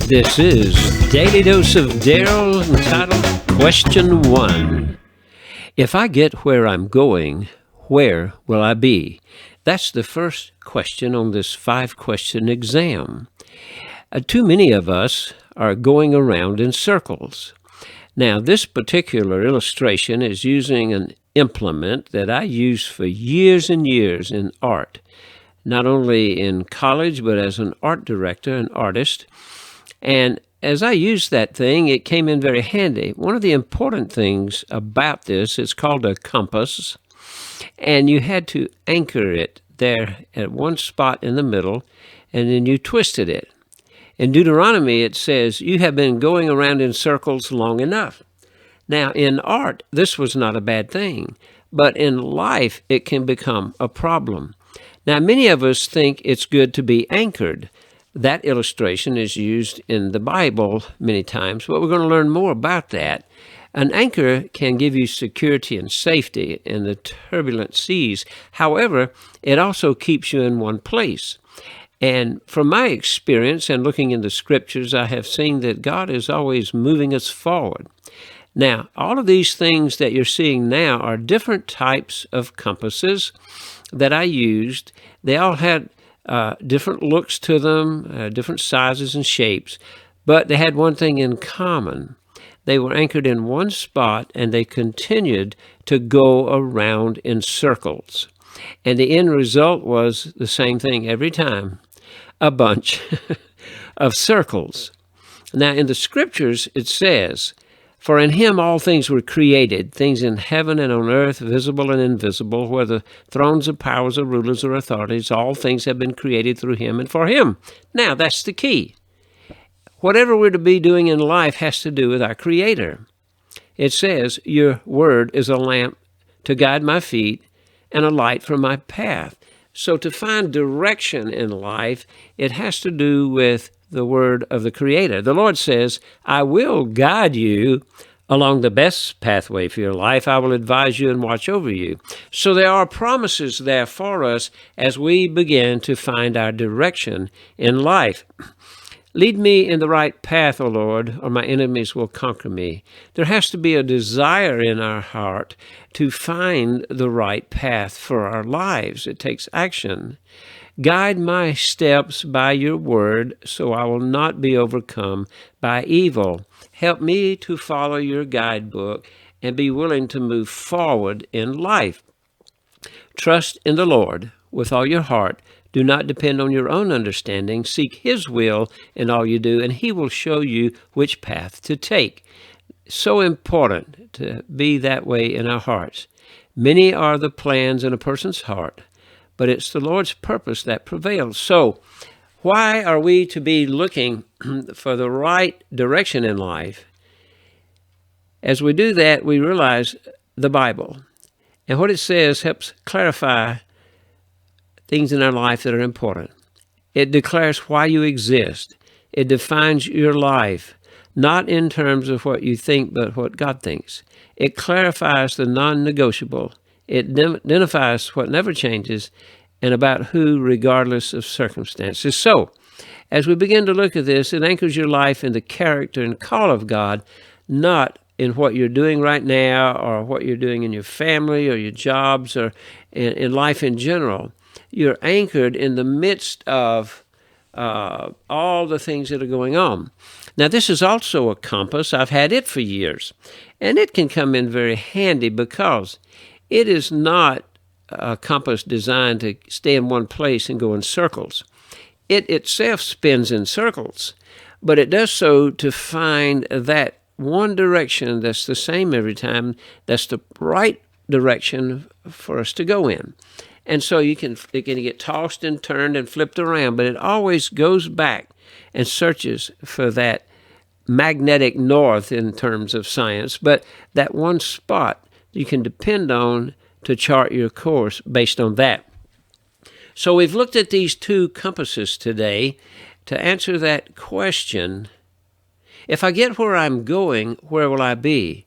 This is Daily Dose of Daryl, entitled Question 1. If I get where I'm going, where will I be? That's the first question on this 5-question exam. Too many of us are going around in circles. Now, this particular illustration is using an implement that I used for years and years in art, not only in college, but as an art director and artist. And as I used that thing, it came in very handy. One of the important things about this is called a compass, and you had to anchor it there at one spot in the middle, and then you twisted it. In Deuteronomy, it says, "You have been going around in circles long enough." Now, in art, this was not a bad thing, but in life, it can become a problem. Now, many of us think it's good to be anchored. That illustration is used in the Bible many times, but we're going to learn more about that. An anchor can give you security and safety in the turbulent seas. However, it also keeps you in one place. And from my experience and looking in the scriptures, I have seen that God is always moving us forward. Now, all of these things that you're seeing now are different types of compasses that I used. They all had different looks to them, different sizes and shapes, but they had one thing in common. They were anchored in one spot, and they continued to go around in circles. And the end result was the same thing every time, a bunch of circles. Now, in the scriptures, it says, "For in him all things were created, things in heaven and on earth, visible and invisible, whether thrones or powers or rulers or authorities, all things have been created through him and for him." Now, that's the key. Whatever we're to be doing in life has to do with our Creator. It says, "Your word is a lamp to guide my feet and a light for my path." So to find direction in life, it has to do with the word of the Creator. The Lord says, "I will guide you along the best pathway for your life. I will advise you and watch over you." So there are promises there for us as we begin to find our direction in life. "Lead me in the right path, O Lord, or my enemies will conquer me." There has to be a desire in our heart to find the right path for our lives. It takes action. "Guide my steps by your word, so I will not be overcome by evil." Help me to follow your guidebook and be willing to move forward in life. "Trust in the Lord with all your heart. Do not depend on your own understanding. Seek his will in all you do, and he will show you which path to take." So important to be that way in our hearts. Many are the plans in a person's heart, but it's the Lord's purpose that prevails. So why are we to be looking for the right direction in life? As we do that, we realize the Bible. And what it says helps clarify things in our life that are important. It declares why you exist. It defines your life, not in terms of what you think, but what God thinks. It clarifies the non-negotiable. It identifies what never changes and about who, regardless of circumstances. So, as we begin to look at this, it anchors your life in the character and call of God, not in what you're doing right now or what you're doing in your family or your jobs or in life in general. You're anchored in the midst of all the things that are going on. Now, this is also a compass. I've had it for years, and it can come in very handy because it is not a compass designed to stay in one place and go in circles. It itself spins in circles, but it does so to find that one direction that's the same every time, that's the right direction for us to go in. And so it can get tossed and turned and flipped around, but it always goes back and searches for that magnetic north in terms of science, but that one spot you can depend on to chart your course based on that. So we've looked at these 2 compasses today to answer that question. If I get where I'm going, where will I be?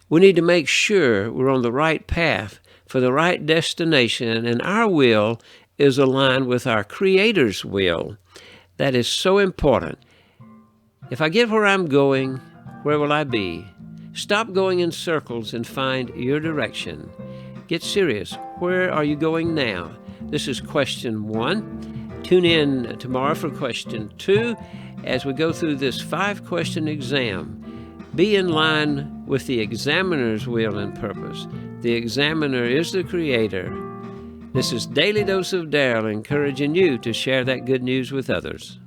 We need to make sure we're on the right path for the right destination, and our will is aligned with our Creator's will. That is so important. If I get where I'm going, where will I be? Stop going in circles and find your direction. Get serious. Where are you going now? This is question 1. Tune in tomorrow for question 2 as we go through this 5-question exam. Be in line with the examiner's will and purpose. The examiner is the creator. This is Daily Dose of Darrell, encouraging you to share that good news with others.